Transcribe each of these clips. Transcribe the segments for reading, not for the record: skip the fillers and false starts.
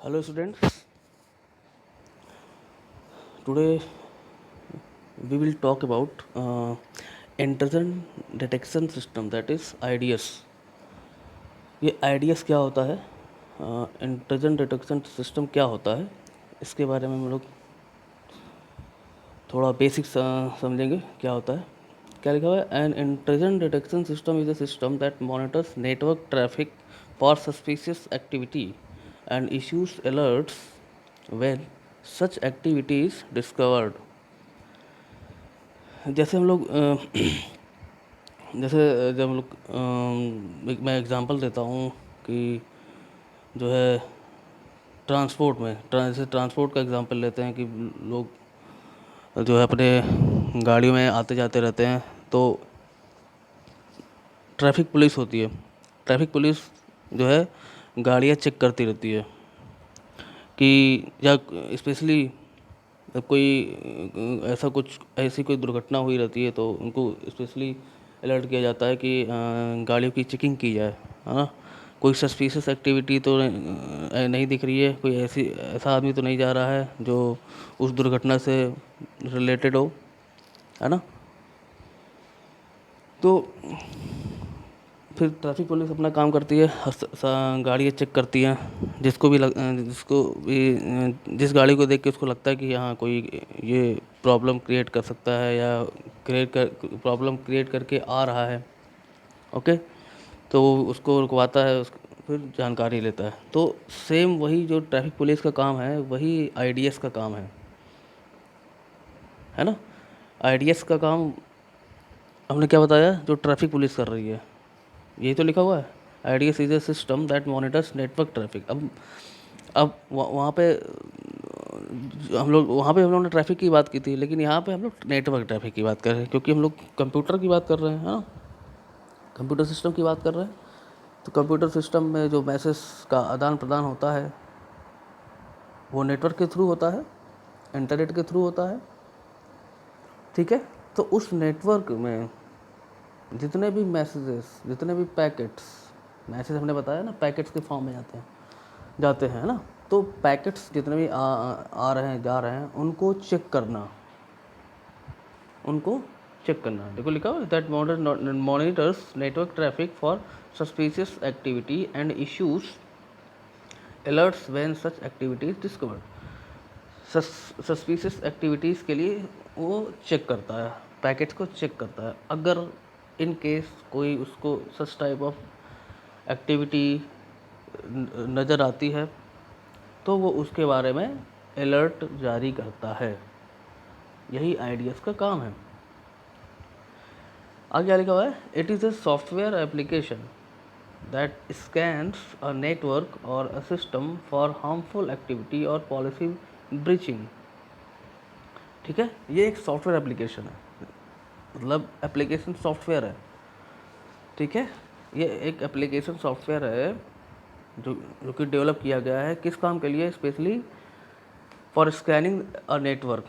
Hello students, today we will talk about intrusion detection system, that is IDS. ये IDS क्या होता है, intrusion detection system क्या होता है, इसके बारे में हम लोग थोड़ा बेसिक समझेंगे क्या होता है। क्या लिखा हुआ है, an intrusion detection system is a system that monitors network traffic for suspicious activity and issues alerts when such activity is discovered. जैसे हम लोग जैसे जब हम लोग मैं एग्ज़ाम्पल देता हूँ कि जो है ट्रांसपोर्ट में जैसे ट्रांसपोर्ट का एग्ज़ाम्पल लेते हैं कि लोग जो है अपने गाड़ियों में आते जाते रहते हैं, तो ट्रैफिक पुलिस होती है। ट्रैफिक पुलिस जो है गाड़ियाँ चेक करती रहती है कि या स्पेशली जब कोई ऐसी कोई दुर्घटना हुई रहती है तो उनको स्पेशली अलर्ट किया जाता है कि गाड़ियों की चेकिंग की जाए, है ना। कोई सस्पिशियस एक्टिविटी तो नहीं दिख रही है, कोई ऐसा आदमी तो नहीं जा रहा है जो उस दुर्घटना से रिलेटेड हो, है ना। तो फिर ट्रैफिक पुलिस अपना काम करती है, गाड़ियाँ चेक करती हैं। जिसको भी जिस गाड़ी को देख के उसको लगता है कि हाँ कोई ये प्रॉब्लम क्रिएट कर सकता है या प्रॉब्लम क्रिएट करके आ रहा है, ओके, तो वो उसको रुकवाता है, फिर जानकारी लेता है। तो सेम वही जो ट्रैफिक पुलिस का काम है वही IDS का काम है ना। IDS का काम हमने क्या बताया, जो ट्रैफिक पुलिस कर रही है, यही तो लिखा हुआ है। IDS is a system that monitors network traffic. अब वहाँ पे हम लोग ने ट्रैफिक की बात की थी, लेकिन यहाँ पे हम लोग नेटवर्क ट्रैफिक की बात कर रहे हैं, क्योंकि हम लोग कंप्यूटर की बात कर रहे हैं, हाँ, कंप्यूटर सिस्टम की बात कर रहे हैं। तो कंप्यूटर सिस्टम में जो मैसेज का आदान प्रदान होता है वो नेटवर्क के थ्रू होता है, इंटरनेट के थ्रू होता है, ठीक है। तो उस नेटवर्क में जितने भी मैसेजेस, जितने भी मैसेज हमने बताया ना, पैकेट्स के फॉर्म में जाते हैं ना। तो पैकेट्स जितने भी आ रहे हैं, जा रहे हैं, उनको चेक करना। देखो लिखा हुआ है that monitors network traffic for suspicious activity and issues alerts when such activity is discovered. Suspicious activities के लिए वो चेक करता है, पैकेट्स को चेक करता है। अगर इन केस कोई उसको सच टाइप ऑफ एक्टिविटी नज़र आती है तो वो उसके बारे में अलर्ट जारी करता है। यही IDS का काम है। आगे क्या लिखा हुआ है, it is a software application that scans a network or a system for harmful activity or policy breaching. ठीक है, ये एक सॉफ्टवेयर एप्लीकेशन है, मतलब एप्लीकेशन सॉफ्टवेयर है, ठीक है। ये एक एप्लीकेशन सॉफ्टवेयर है जो कि डेवलप किया गया है किस काम के लिए, specially for scanning a network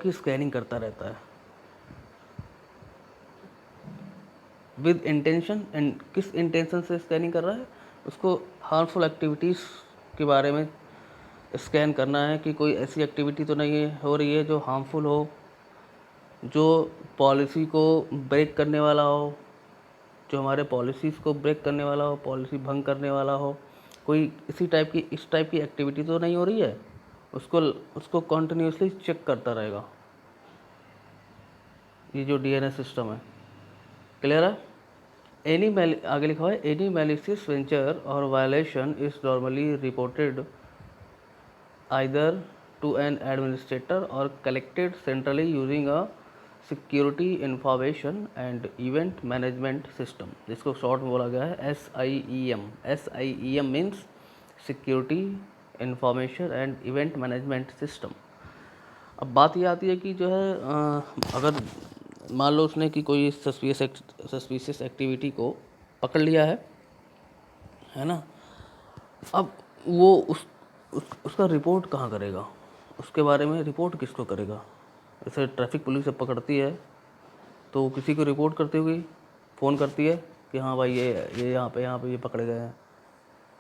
की स्कैनिंग करता रहता है विद इंटेंशन। एंड किस इंटेंशन से स्कैनिंग कर रहा है, उसको हार्मफुल एक्टिविटीज़ के बारे में स्कैन करना है कि कोई ऐसी एक्टिविटी तो नहीं हो रही है जो हार्मफुल हो, जो पॉलिसी को ब्रेक करने वाला हो, जो हमारे पॉलिसीज़ को ब्रेक करने वाला हो, पॉलिसी भंग करने वाला हो। कोई इस टाइप की एक्टिविटी तो नहीं हो रही है, उसको कॉन्टिन्यूसली चेक करता रहेगा। ये जो DNS सिस्टम है, क्लियर है। आगे लिखा हुआ है, एनी मैलिशियस वेंचर और violation is normally reported either to an administrator or collected centrally using a security information and event management system, जिसको शॉर्ट में बोला गया है SIEM। SIEM means security information and event management system. अब बात ये आती है कि जो है अगर मान लो उसने कि कोई सस्पिशियस एक्टिविटी को पकड़ लिया है ना। अब वो उसका रिपोर्ट कहाँ करेगा, उसके बारे में रिपोर्ट किसको करेगा। जैसे ट्रैफिक पुलिस जब पकड़ती है तो किसी को रिपोर्ट करती हुई फ़ोन करती है कि हाँ भाई ये यहाँ पे ये पकड़े गए हैं,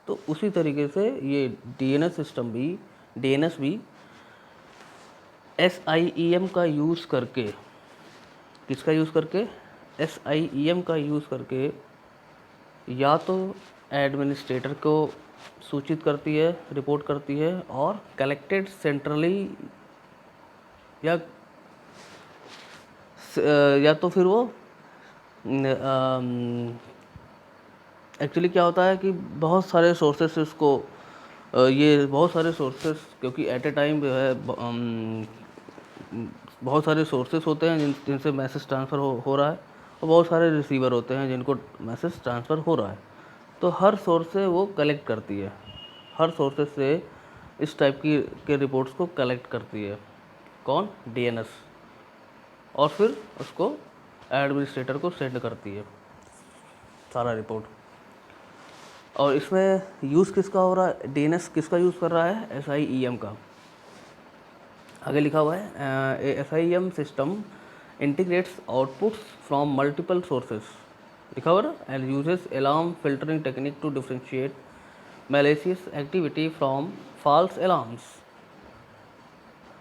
तो उसी तरीके से ये डीएनएस भी SIEM का यूज़ करके, किसका यूज़ करके, SIEM का यूज़ करके या तो एडमिनिस्ट्रेटर को सूचित करती है, रिपोर्ट करती है, और कलेक्टेड सेंट्रली या या तो फिर वो एक्चुअली क्या होता है कि बहुत सारे सोर्सेस इसको ये बहुत सारे सोर्सेस, क्योंकि एट ए टाइम जो है बहुत सारे सोर्सेस होते हैं जिनसे मैसेज ट्रांसफ़र हो रहा है, और बहुत सारे रिसीवर होते हैं जिनको मैसेज ट्रांसफ़र हो रहा है। तो हर सोर्स से वो कलेक्ट करती है, हर सोर्सेस से इस टाइप के रिपोर्ट्स को कलेक्ट करती है। कौन? डीएनएस। और फिर उसको एडमिनिस्ट्रेटर को सेंड करती है सारा रिपोर्ट। और इसमें यूज़ किसका हो रहा है? डीएनएस किसका यूज़ कर रहा है? SIEM का। आगे लिखा हुआ है SIEM system integrates outputs from multiple sources, लिखा हुआ ना, and uses alarm filtering technique to differentiate malicious activity from false alarms.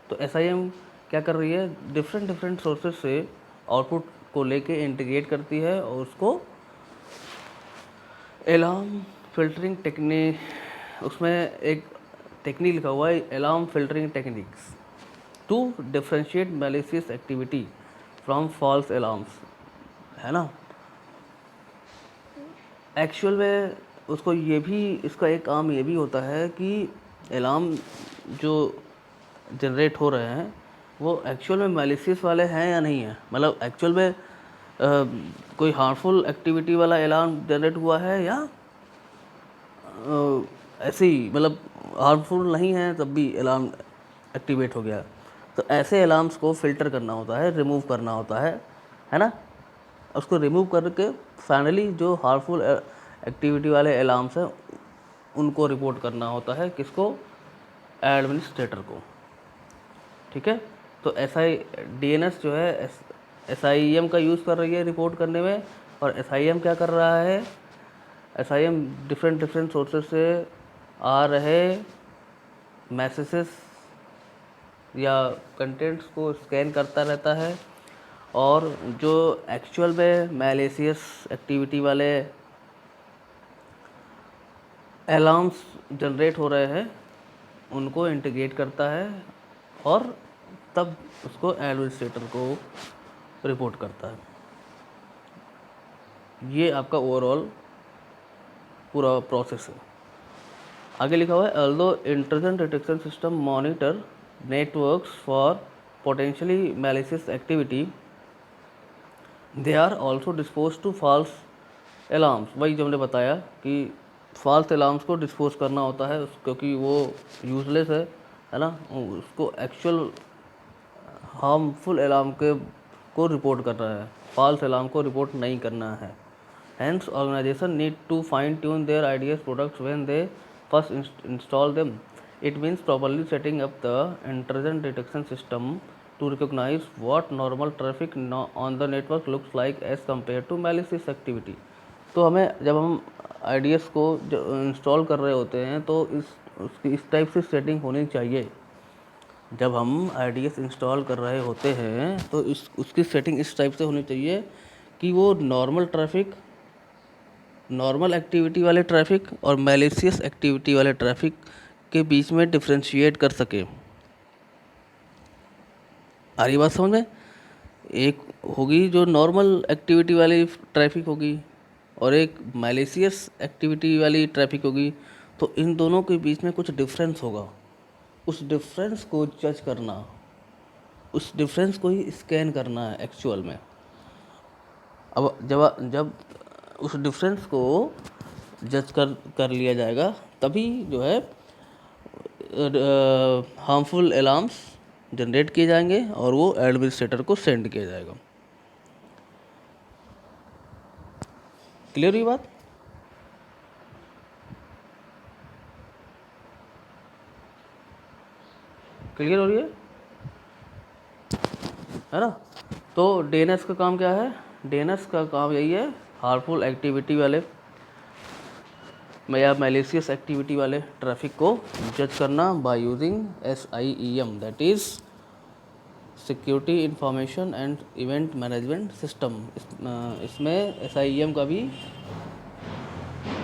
तो SIEM क्या कर रही है? डिफरेंट सोर्सेस से आउटपुट को लेके इंटीग्रेट करती है और उसको अलार्म फिल्टरिंग टेक्निक, उसमें एक टेक्निक लिखा हुआ है alarm filtering techniques to differentiate malicious activity from false alarms, है ना। एक्चुअल में उसको ये भी, इसका एक काम ये भी होता है कि अलार्म जो जनरेट हो रहे हैं वो एक्चुअल में मैलिशियस वाले हैं या नहीं है, मतलब एक्चुअल में कोई हार्मफुल एक्टिविटी वाला अलार्म जनरेट हुआ है या ऐसे ही, मतलब हार्मफुल नहीं है तब भी अलार्म एक्टिवेट हो गया। तो ऐसे अलार्म्स को फ़िल्टर करना होता है, रिमूव करना होता है ना। उसको रिमूव करके फाइनली जो हार्मफुल एक्टिविटी वाले अलार्म्स हैं उनको रिपोर्ट करना होता है, किसको? एडमिनिस्ट्रेटर को। ठीक है। तो DNS जो है SIEM का यूज़ कर रही है रिपोर्ट करने में, और SIEM क्या कर रहा है? SIEM डिफरेंट सोर्सेस से आ रहे मैसेजेस या कंटेंट्स को स्कैन करता रहता है, और जो एक्चुअल में मैलिशियस एक्टिविटी वाले अलार्म्स जनरेट हो रहे हैं उनको इंटीग्रेट करता है, और तब उसको एडमिनिस्ट्रेटर को रिपोर्ट करता है। ये आपका ओवरऑल पूरा प्रोसेस है। आगे लिखा हुआ है although intrusion detection system monitor networks for potentially malicious activity, they are also dispose to false alarms. वही जो हमने बताया कि फॉल्स अलार्म्स को डिस्पोज करना होता है क्योंकि वो यूजलेस है ना, उसको एक्चुअल हार्मफुल अलार्म को रिपोर्ट कर रहा है, फॉल्स अलार्म को रिपोर्ट नहीं करना है। Hence, organization need to fine-tune their ideas products when they first install them. It means properly setting up the intrusion detection system to recognize what normal traffic on the network looks like as compared to malicious activity. तो हमें जब हम ideas को install कर रहे होते हैं तो इस टाइप से सेटिंग होनी चाहिए। जब हम आइडियस इंस्टॉल कर रहे होते हैं तो उसकी सेटिंग इस टाइप से होनी चाहिए कि वो नॉर्मल एक्टिविटी वाले ट्रैफिक और मैलिशियस एक्टिविटी वाले ट्रैफिक के बीच में डिफ्रेंशिएट कर सके। आ रही बात समझ में? एक होगी जो नॉर्मल एक्टिविटी वाली ट्रैफिक होगी और एक मैलिशियस एक्टिविटी वाली ट्रैफिक होगी, तो इन दोनों के बीच में कुछ डिफरेंस होगा। उस डिफरेंस को जज करना, उस डिफरेंस को ही स्कैन करना है एक्चुअल में। अब जब उस डिफरेंस को जज कर लिया जाएगा तभी जो है हार्मफुल अलार्म्स जनरेट किए जाएंगे और वो एडमिनिस्ट्रेटर को सेंड किया जाएगा। क्लियर हुई बात? क्लियर हो रही है ना। तो डीएनएस का काम क्या है? डीएनएस का काम यही है, हार्मफुल एक्टिविटी वाले या मैलिशियस एक्टिविटी वाले ट्रैफिक को जज करना by using SIEM, that is security information and event management system. इसमें SIEM का भी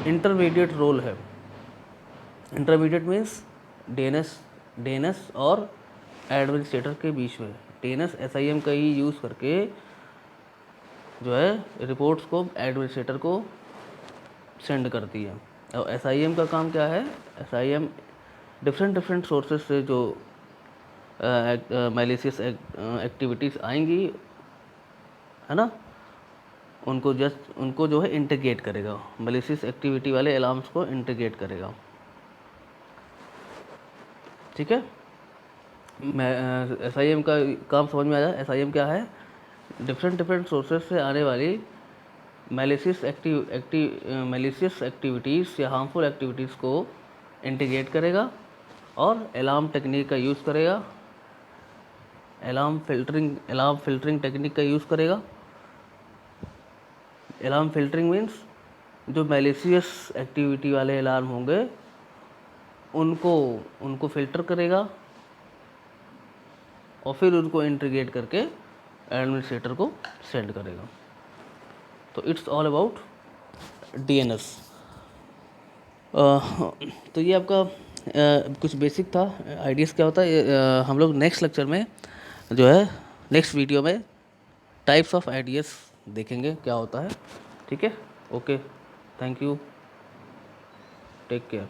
इंटरमीडिएट रोल है। इंटरमीडिएट मीन्स DNS और एडमिनिस्ट्रेटर के बीच में। DNS SIEM का ही यूज़ करके जो है रिपोर्ट्स को एडमिनिस्ट्रेटर को सेंड करती है। और SIEM का काम क्या है? SIEM डिफरेंट सोर्सेज से जो मैलिशियस एक्टिविटीज़ आएंगी, है ना, उनको जो है इंटीग्रेट करेगा, मैलिशियस एक्टिविटी वाले अलार्म्स को इंटीग्रेट करेगा। ठीक है, SIEM का काम समझ में आया? SIEM क्या है? डिफरेंट सोर्सेज से आने वाली मैलिशियस एक्टिविटीज़ या हार्मफुल एक्टिविटीज़ को इंटीग्रेट करेगा और अलार्म टेक्निक का यूज़ करेगा, अलार्म फिल्टरिंग टेक्निक का यूज़ करेगा। अलार्म फिल्टरिंग मीन्स जो मैलिशियस एक्टिविटी वाले अलार्म होंगे उनको फिल्टर करेगा और फिर उनको इंटीग्रेट करके एडमिनिस्ट्रेटर को सेंड करेगा। तो इट्स ऑल अबाउट DNS। तो ये आपका कुछ बेसिक था, आइडियाज़ क्या होता है। हम लोग नेक्स्ट लेक्चर में जो है नेक्स्ट वीडियो में टाइप्स ऑफ आइडियाज़ देखेंगे क्या होता है। ठीक है, okay, thank you, take care.